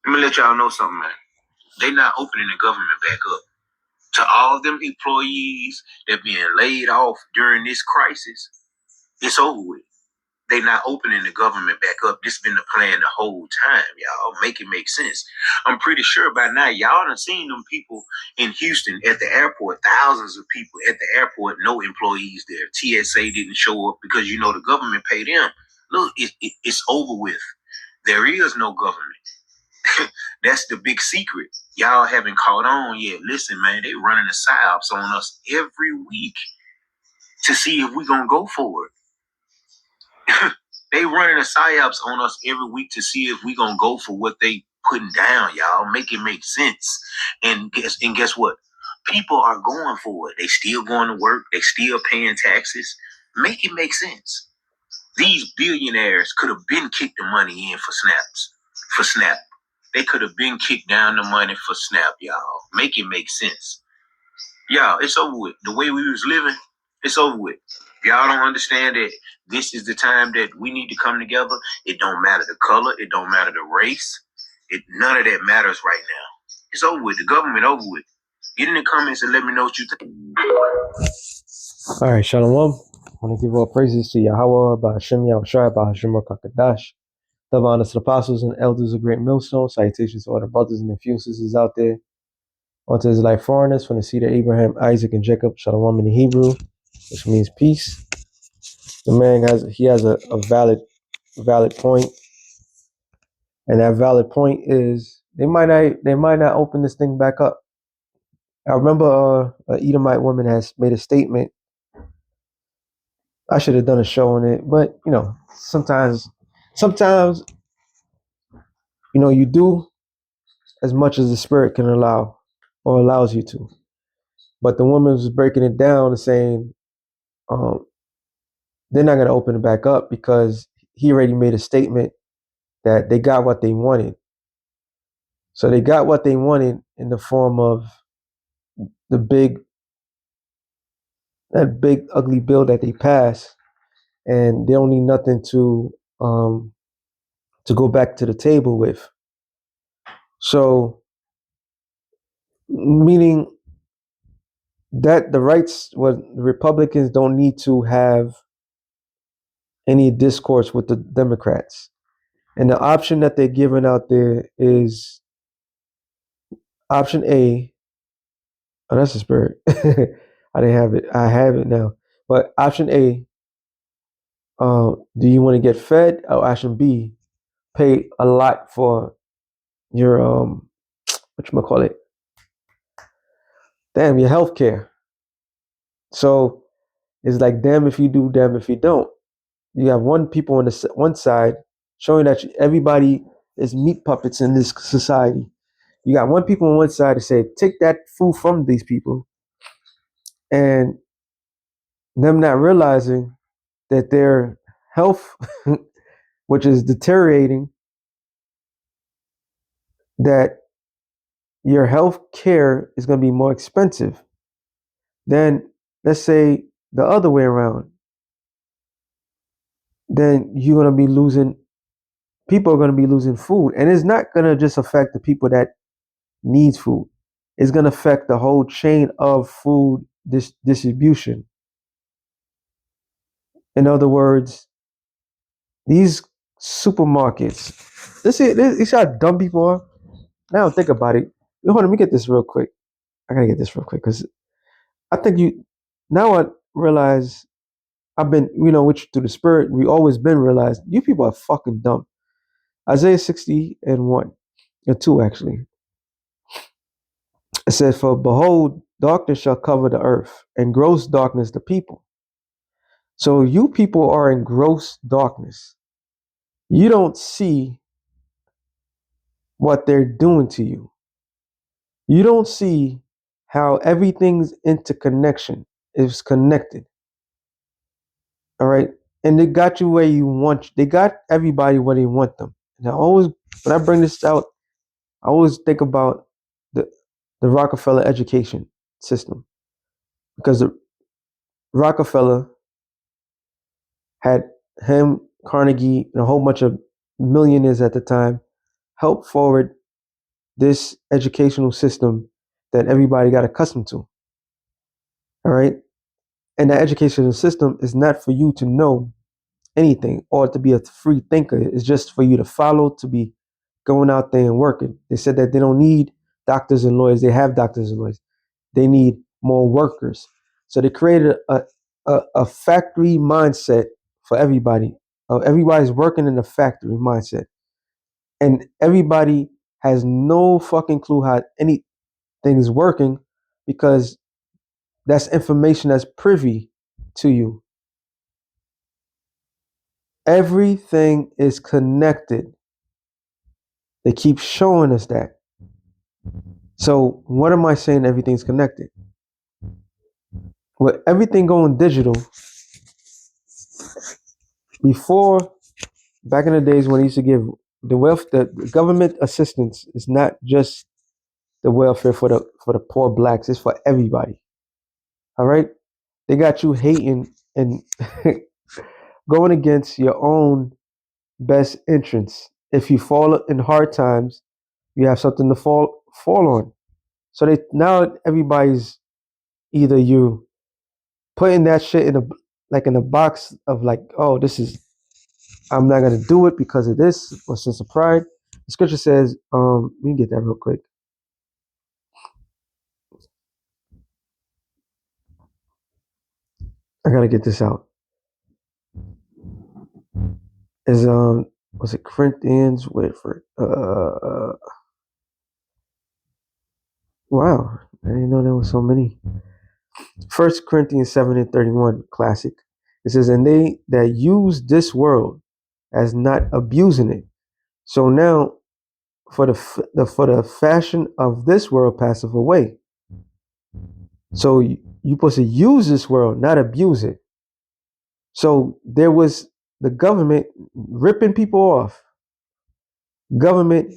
Let me let y'all know something, man. They not opening the government back up. To all them employees that being laid off during this crisis, it's over with. They not opening the government back up. This been the plan the whole time, y'all. Make it make sense. I'm pretty sure by now y'all done seen them people in Houston at the airport. Thousands of people at the airport, no employees there. TSA didn't show up because the government paid them. Look, it's over with. There is no government. That's the big secret. Y'all haven't caught on yet. Listen, man, they running the psyops on us every week to see if we gonna go for it. They running the psyops on us every week to see if we gonna go for what they putting down, y'all. Make it make sense. And guess what? People are going for it. They still going to work. They still paying taxes. Make it make sense. These billionaires could have been kicked the money in for Snap. They could have been kicked down the money for Snap, y'all. Make it make sense. Y'all, it's over with. The way we was living, it's over with. If y'all don't understand that this is the time that we need to come together, it don't matter the color, it don't matter the race. None of that matters right now. It's over with. The government over with. Get in the comments and let me know what you think. All right, Shalom. I want to give all praises to Yahweh, Bahashem Yahushua, Bahashem Rakakadash, the honest apostles and elders of Great Millstone. Salutations to all the brothers and nephews sisters out there. Onto his life foreigners from the seed of Abraham, Isaac, and Jacob. Shalom in the Hebrew, which means peace. The man has a valid point, and that valid point is they might not open this thing back up. I remember an Edomite woman has made a statement. I should have done a show on it, but sometimes, you do as much as the spirit can allow or allows you to. But the woman was breaking it down and saying they're not going to open it back up because he already made a statement that they got what they wanted. So they got what they wanted in the form of that big ugly bill that they passed, and they don't need nothing to go back to the table with. So, meaning that the Republicans don't need to have any discourse with the Democrats. And the option that they're giving out there is option A. Oh, that's the spirit. I didn't have it. I have it now. But option A, do you want to get fed? Or option B, pay a lot for your whatchamacallit? Damn, your health care. So it's like damn if you do, damn if you don't. You have people on the one side showing that everybody is meat puppets in this society. You got one people on one side to say, take that food from these people, and them not realizing that their health, which is deteriorating, that your health care is going to be more expensive than, let's say, the other way around. Then people are going to be losing food. And it's not going to just affect the people that needs food. It's going to affect the whole chain of food distribution. In other words, these supermarkets, this is how dumb people are. Now think about it. Hold on, let me get this real quick. I gotta get this real quick because I think now I realize I've been, through the spirit, we always been realized you people are fucking dumb. Isaiah 60:1 and 2 actually. It says, "For behold, darkness shall cover the earth, and gross darkness the people." So you people are in gross darkness. You don't see what they're doing to you. You don't see how everything's interconnection is connected. All right. And they got you where you want. They got everybody where they want them. And when I bring this out, I always think about the Rockefeller education system, because the Rockefeller had him, Carnegie, and a whole bunch of millionaires at the time help forward this educational system that everybody got accustomed to. All right. And that educational system is not for you to know anything or to be a free thinker. It's just for you to follow, to be going out there and working. They said that they don't need doctors and lawyers. They have doctors and lawyers. They need more workers. So they created a factory mindset for everybody. Everybody's working in a factory mindset. And everybody has no fucking clue how anything is working because that's information that's privy to you. Everything is connected. They keep showing us that. So what am I saying? Everything's connected. With everything going digital, before, back in the days when they used to give the government assistance is not just the welfare for the poor blacks, it's for everybody. All right? They got you hating and going against your own best interests. If you fall in hard times, you have something to fall on. So they now everybody's either you putting that shit in a box of like, oh, this is, I'm not gonna do it because of this or sense of pride. The scripture says, let me get that real quick. I gotta get this out. Is was it Corinthians? Wait for it. Wow, I didn't know there was so many. 1 Corinthians 7:31, classic. It says, and they that use this world as not abusing it. So now, for the fashion of this world passeth away. So you supposed to use this world, not abuse it. So there was the government ripping people off. Government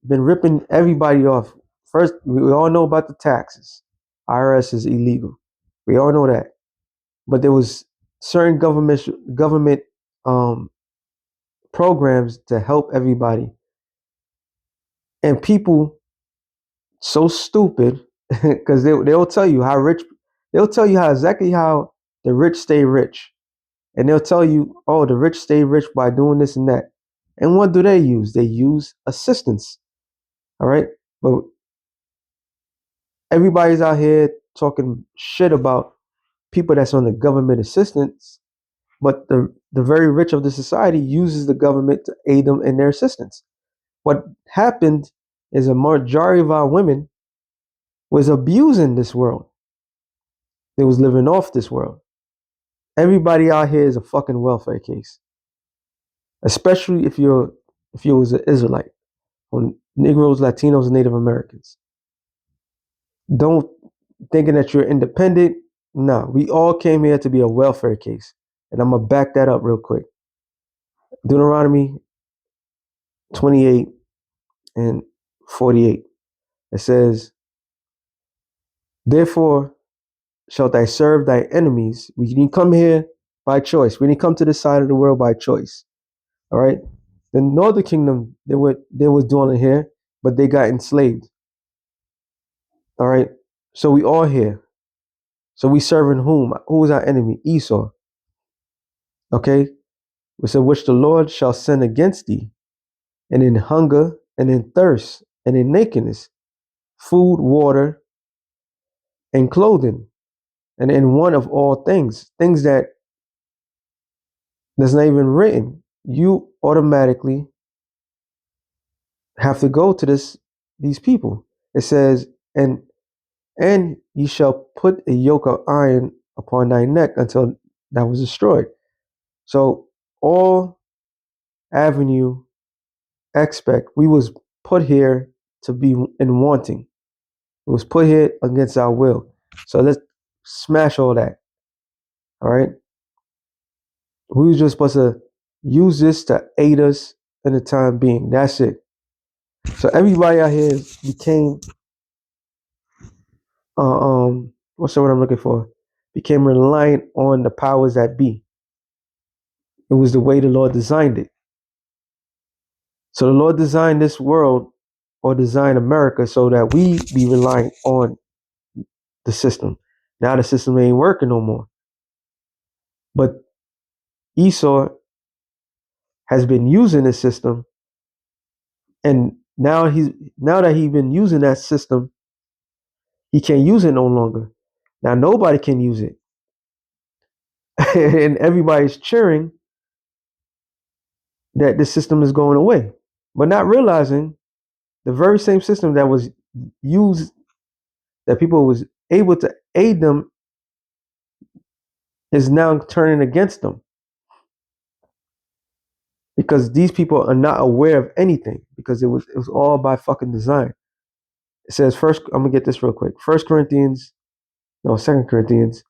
been ripping everybody off. First, we all know about the taxes. IRS is illegal. We all know that. But there was certain government um, programs to help everybody, and people so stupid because they'll tell you how rich. They'll tell you how exactly how the rich stay rich, and they'll tell you, oh, the rich stay rich by doing this and that. And what do they use? They use assistance. All right, but everybody's out here talking shit about people that's on the government assistance, but the very rich of the society uses the government to aid them in their assistance. What happened is a majority of our women was abusing this world. They was living off this world. Everybody out here is a fucking welfare case, especially if you was an Israelite, or Negroes, Latinos, and Native Americans. Don't thinking that you're independent. No, we all came here to be a welfare case, and I'm gonna back that up real quick. Deuteronomy 28 and 48. It says, therefore shalt thou serve thy enemies. We didn't come here by choice. We didn't come to this side of the world by choice. All right. The northern kingdom, they was doing it here, but they got enslaved. All right. So we all here. So we serving whom? Who is our enemy? Esau. Okay. We said, which the Lord shall send against thee, and in hunger, and in thirst, and in nakedness, food, water, and clothing, and in want of all things that that's not even written. You automatically have to go to these people. It says, and ye shall put a yoke of iron upon thy neck until that was destroyed. So all avenue expect, we was put here to be in wanting. It was put here against our will. So let's smash all that. All right. We were just supposed to use this to aid us in the time being. That's it. So everybody out here became what's the word I'm looking for? Became reliant on the powers that be. It was the way the Lord designed it. So the Lord designed this world or design America so that we be relying on the system. Now the system ain't working no more. But Esau has been using the system, and now that he's been using that system, he can't use it no longer. Now nobody can use it, and everybody's cheering that the system is going away, but not realizing the very same system that was used, that people was able to aid them, is now turning against them because these people are not aware of anything because it was all by fucking design. It says first. I'm gonna get this real quick. First Corinthians, no, Second Corinthians.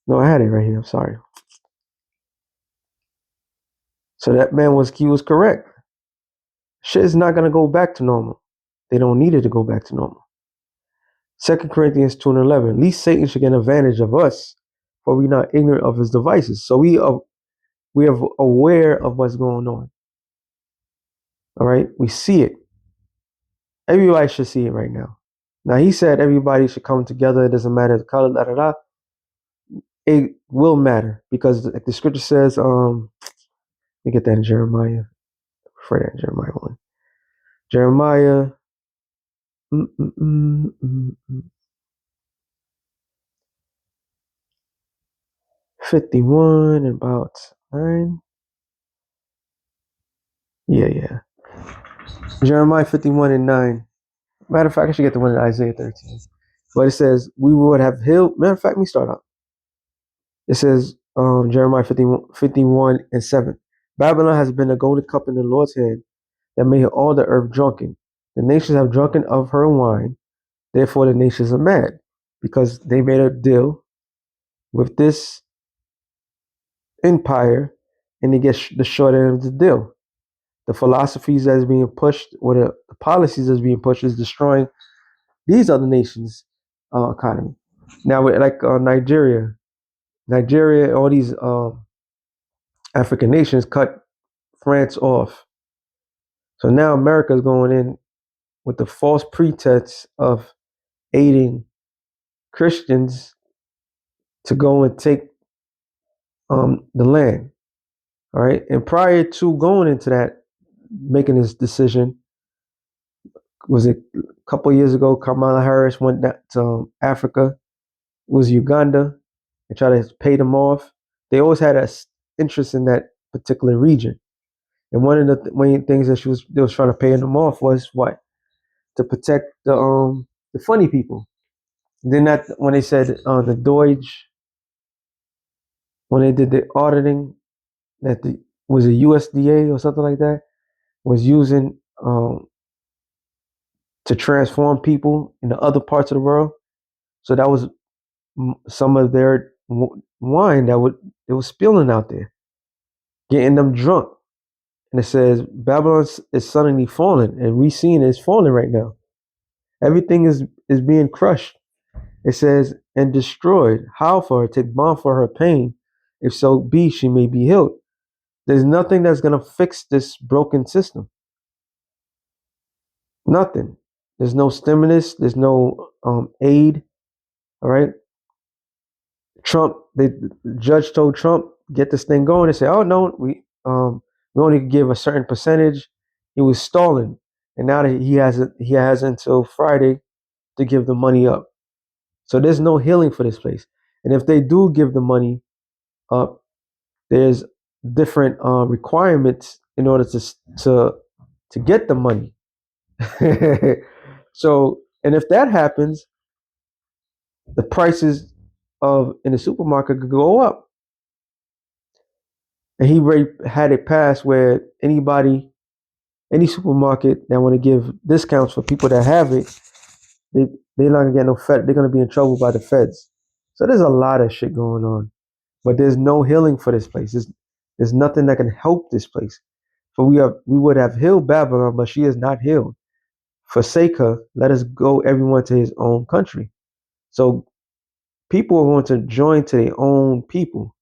No, I had it right here. I'm sorry. So that man was correct. Shit is not gonna go back to normal. They don't need it to go back to normal. Second Corinthians 2:11. Least Satan should get advantage of us, for we not ignorant of his devices. So we are aware of what's going on. All right, we see it. Everybody should see it right now. Now he said everybody should come together. It doesn't matter the color, da da da. It will matter because like the scripture says, let me get that in Jeremiah. For that Jeremiah 1. Jeremiah 51 and about 9. Yeah. Jeremiah 51 and 9. Matter of fact, I should get the one in Isaiah 13. But it says, we would have healed. Matter of fact, let me start out. It says, Jeremiah 51 and 7. Babylon has been a golden cup in the Lord's hand that made all the earth drunken. The nations have drunken of her wine. Therefore, the nations are mad because they made a deal with this empire and they get the short end of the deal. The philosophies that is being pushed or the policies that's being pushed is destroying these other nations' economy. Now, like Nigeria, all these African nations cut France off. So now America is going in with the false pretense of aiding Christians to go and take the land. All right. And prior to going into that, making this decision, was it a couple of years ago, Kamala Harris went to Africa, it was Uganda, and tried to pay them off. They always had an interest in that particular region. And one of the main things that they was trying to pay them off was what? To protect the funny people. Then that when they said the Deutsch, when they did the auditing, that the was a USDA or something like that was using to transform people in the other parts of the world. So that was some of their wine that it was spilling out there, getting them drunk. And it says Babylon is suddenly falling, and we seeing it's falling right now. Everything is being crushed. It says and destroyed. How for her? Take balm for her pain. If so be she may be healed. There's nothing that's gonna fix this broken system. Nothing. There's no stimulus. There's no aid. All right. The judge told Trump, get this thing going. They said, oh no, we only give a certain percentage. He was stalling, and now that he has until Friday to give the money up. So there's no healing for this place. And if they do give the money up, there's different requirements in order to get the money. So, and if that happens, the prices of in the supermarket could go up. And he had it passed where any supermarket that want to give discounts for people that have it, they're not gonna get no fed. They're gonna be in trouble by the feds. So there's a lot of shit going on, but there's no healing for this place. There's nothing that can help this place. For we would have healed Babylon, but she is not healed. Forsake her. Let us go everyone to his own country. So people are going to join to their own people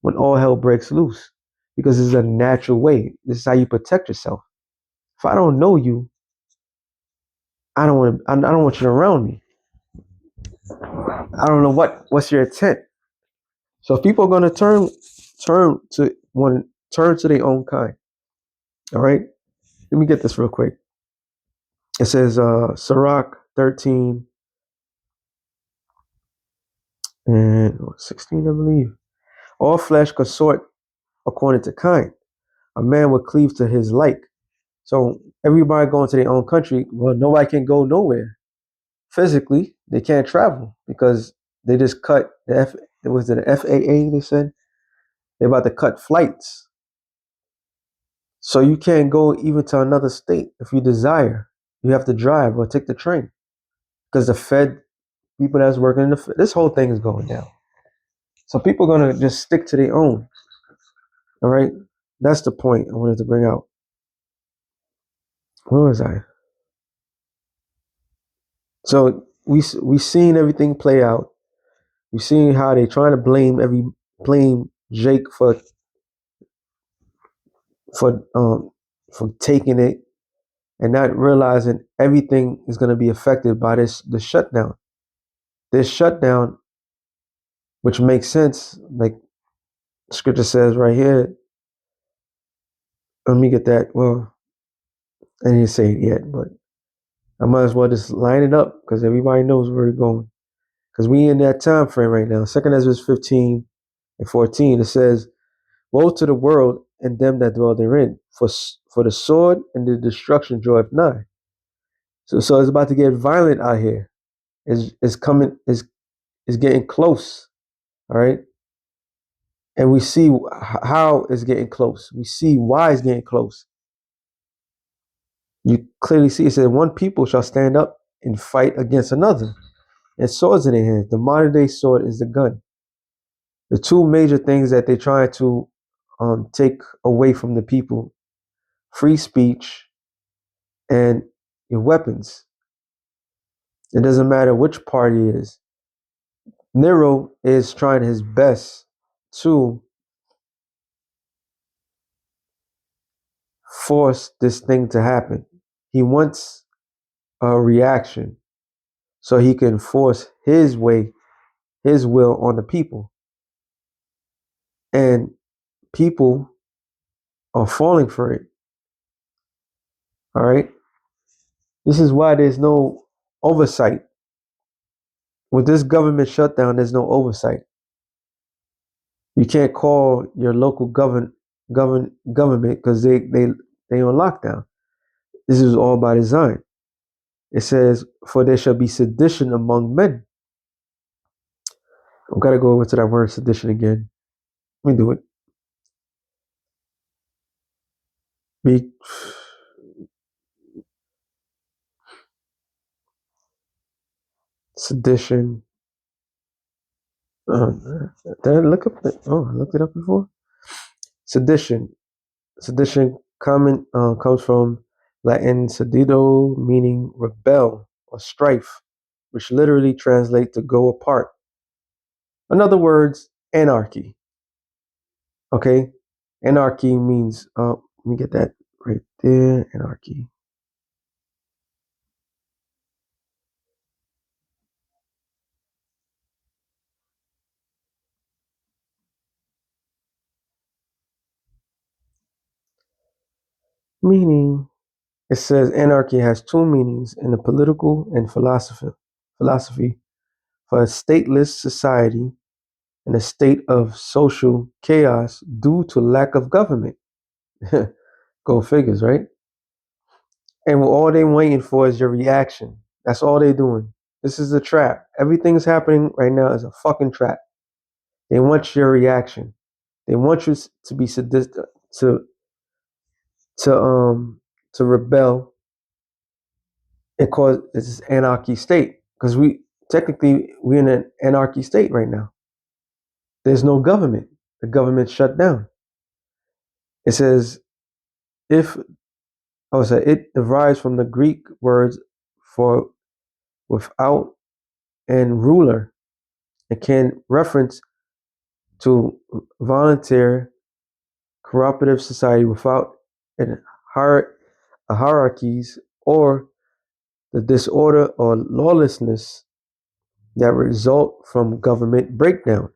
when all hell breaks loose, because it's a natural way. This is how you protect yourself. If I don't know you, I don't want you around me. I don't know what's your intent. So people are going to turn to their own kind. All right. Let me get this real quick. It says Sirach 13 and 16, I believe. All flesh consort according to kind. A man will cleave to his like. So everybody going to their own country. Well, nobody can go nowhere physically. They can't travel because they just cut the was it the FAA? They said they're about to cut flights. So you can't go even to another state if you desire. You have to drive or take the train because the Fed people that's working in the Fed, this whole thing is going down. So people are gonna just stick to their own. All right, that's the point I wanted to bring out. Where was I? So we seen everything play out. We seen how they trying to blame Jake for um for taking it and not realizing everything is going to be affected by the shutdown. This shutdown, which makes sense, like scripture says right here. Let me get that. Well, I didn't say it yet, but I might as well just line it up because everybody knows where we're going. Because we in that time frame right now. Second Ezra 15 and 14, it says, "Woe to the world and them that dwell therein, for the sword and the destruction draweth nigh." So it's about to get violent out here. Is coming is getting close. All right, and we see how it's getting close. We see why it's getting close. You clearly see it said, "One people shall stand up and fight against another, and swords in their hands." The modern day sword is the gun. The two major things that they're trying to take away from the people: free speech and your weapons. It doesn't matter which party it is. Nero is trying his best to force this thing to happen. He wants a reaction so he can force his way, his will on the people. And people are falling for it. All right. This is why there's no oversight. With this government shutdown, there's no oversight. You can't call your local government because they on lockdown. This is all by design. It says, "For there shall be sedition among men." I've got to go over to that word sedition again. Let me do it. Be sedition. Uh, did I look up? I looked it up before. Sedition. Sedition comes from Latin sedido, meaning rebel or strife, which literally translates to go apart. In other words, anarchy. Okay, anarchy means. Let me get that right there. Anarchy. Meaning, it says anarchy has two meanings in the political and philosophy for a stateless society and a state of social chaos due to lack of government. Go figures, right? And all they waiting for is your reaction. That's all they doing. This is a trap. Everything's happening right now is a fucking trap. They want your reaction. They want you to be sadistic, to to rebel and cause this anarchy state. Because we're in an anarchy state right now. There's no government. The government shut down. It says if it derives from the Greek words for without and ruler. It can reference to volunteer cooperative society without an hierarchies or the disorder or lawlessness that result from government breakdown.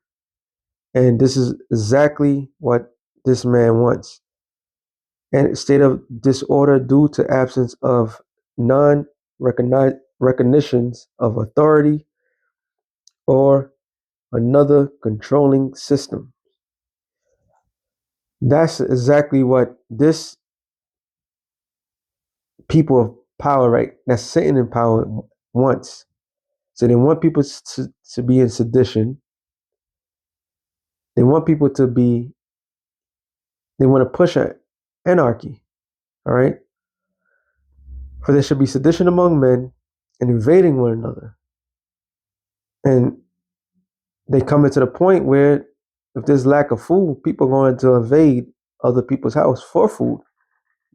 And this is exactly what this man wants. And a state of disorder due to absence of non-recognitions of authority or another controlling system. That's exactly what this people of power, right, that's sitting in power wants. So they want people to be in sedition. They want people to be, they want to push anarchy, all right? For there should be sedition among men and invading one another. And they come into the point where if there's lack of food, people are going to invade other people's house for food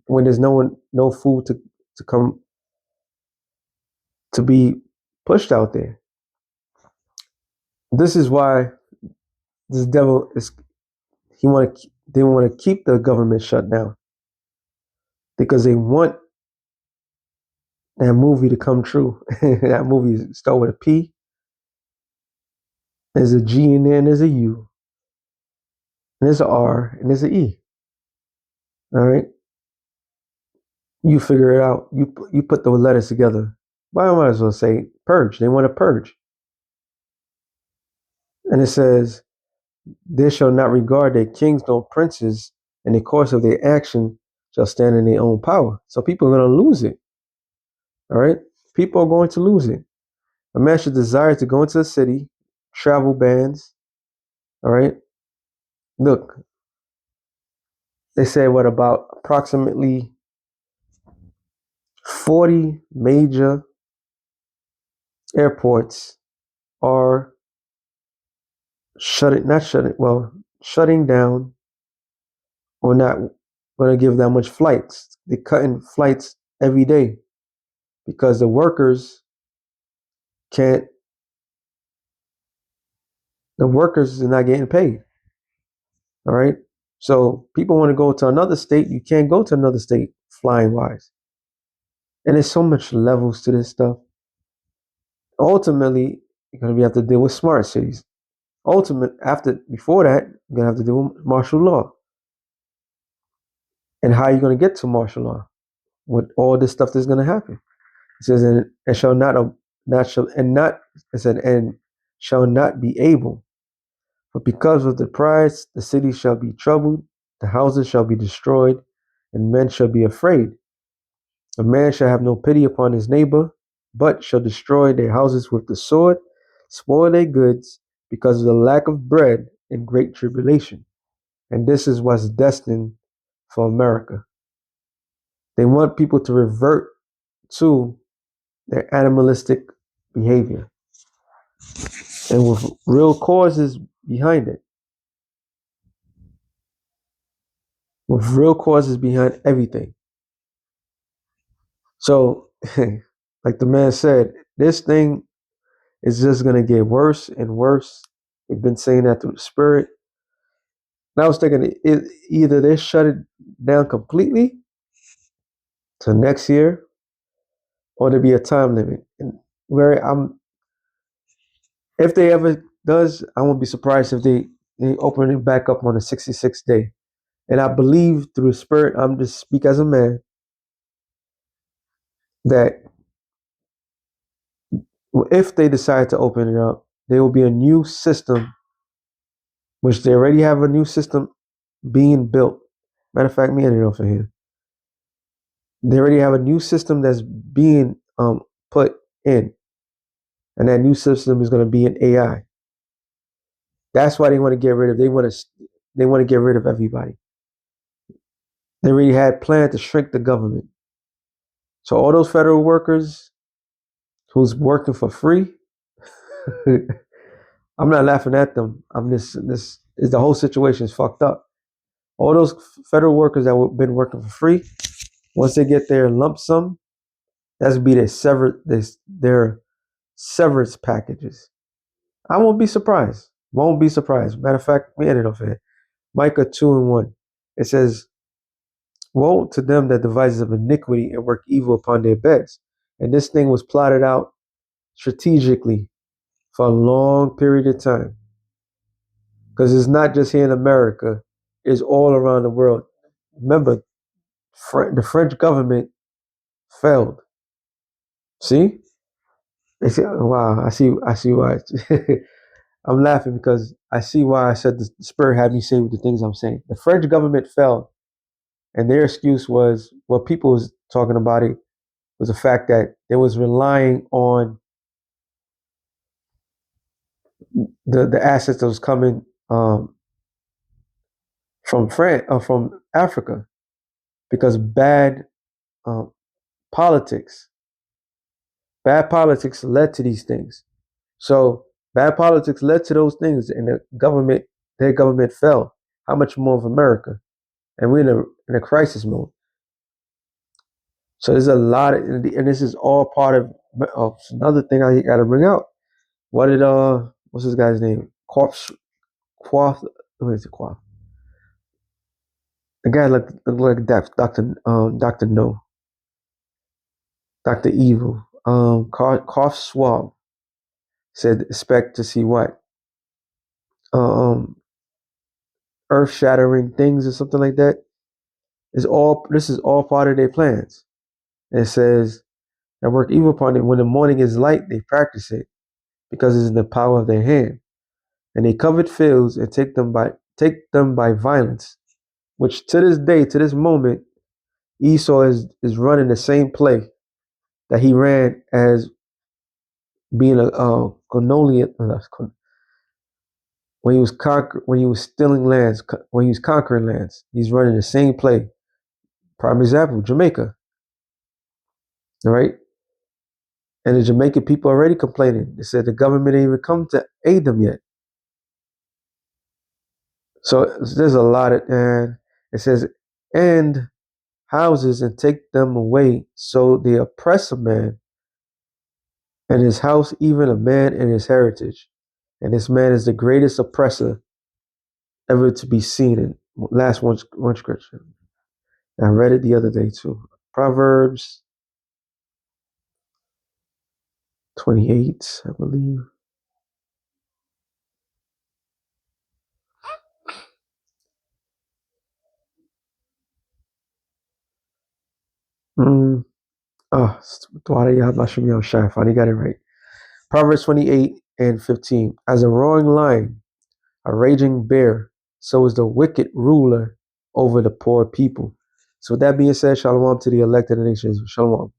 when there's no food to come to be pushed out there. This is why this devil is they want to keep the government shut down because they want that movie to come true. That movie start with a P, there's a G in there, and there's a U, and there's a R, and there's an E. All right, you figure it out. You put those letters together. Well, I might as well say purge. They want to purge, and it says, "They shall not regard their kings nor princes, and the course of their action shall stand in their own power." So people are going to lose it. All right, people are going to lose it. A man should desire to go into a city, travel bans. All right, look, they say what about approximately 40 major airports are shutting down or not going to give that much flights. They're cutting flights every day because the workers can't, the workers are not getting paid. All right. So people want to go to another state. You can't go to another state flying wise. And there's so much levels to this stuff. Ultimately, you're going to have to deal with smart cities. Before that, you're going to have to deal with martial law. And how are you going to get to martial law with all this stuff that's going to happen? It says, and shall not shall and not it said, and shall not be able. But because of the pride, the city shall be troubled, the houses shall be destroyed, and men shall be afraid. A man shall have no pity upon his neighbor, but shall destroy their houses with the sword, spoil their goods, because of the lack of bread and great tribulation. And this is what's destined for America. They want people to revert to their animalistic behavior and with real causes behind it. With real causes behind everything. So, like the man said, this thing is just going to get worse and worse. We've been saying that through the spirit. And I was thinking either they shut it down completely to next year or there be a time limit. And where if they ever does, I won't be surprised if they open it back up on the 66th day. And I believe through the spirit, I'm just speak as a man, that if they decide to open it up, there will be a new system, which they already have a new system being built. Matter of fact, me and it over here. They already have a new system that's being put in, and that new system is going to be an AI. That's why they want to get rid of. They want to get rid of everybody. They already had planned to shrink the government. So all those federal workers who's working for free, I'm not laughing at them. I'm this is the whole situation is fucked up. All those federal workers that have been working for free, once they get their lump sum, that's be their severance packages. I won't be surprised. Won't be surprised. Matter of fact, we ended off here. Micah 2:1. It says, "Woe to them that devises of iniquity and work evil upon their beds, And this thing was plotted out strategically for a long period of time. Because it's not just here in America, it's all around the world. Remember, the French government failed. See? They say, wow, I see why. I'm laughing because I see why I said the spirit had me say the things I'm saying. The French government fell, and their excuse was what people was talking about it was the fact that they was relying on the assets that was coming from France or from Africa because um, politics, bad politics led to these things. So bad politics led to those things, and their government fell. How much more of America? And we're in a crisis mode. So there's a lot of, and this is all part of another thing I got to bring out. What did what's this guy's name? Quaff, what is it? Quaff. The guy looked like Doctor No, Doctor Evil. Cough Swab said expect to see what um earth shattering things or something like that. This is all part of their plans. And it says that work evil upon it when the morning is light, they practice it because it's in the power of their hand. And they covered fields and take them by violence, which to this day, to this moment, Esau is running the same play that he ran as being a colonial when he was stealing lands, when he was conquering lands. He's running the same play. Prime example, Jamaica, all right? And the Jamaican people are already complaining. They said the government ain't even come to aid them yet. So there's a lot of, and it says, and houses and take them away. So they oppress a man and his house, even a man and his heritage. And this man is the greatest oppressor ever to be seen. In last one scripture. I read it the other day too. Proverbs 28, I believe. Mm. Oh, finally got it right. Proverbs 28 and 15. As a roaring lion, a raging bear, so is the wicked ruler over the poor people. So with that being said, shalom to the elected nations. Shalom.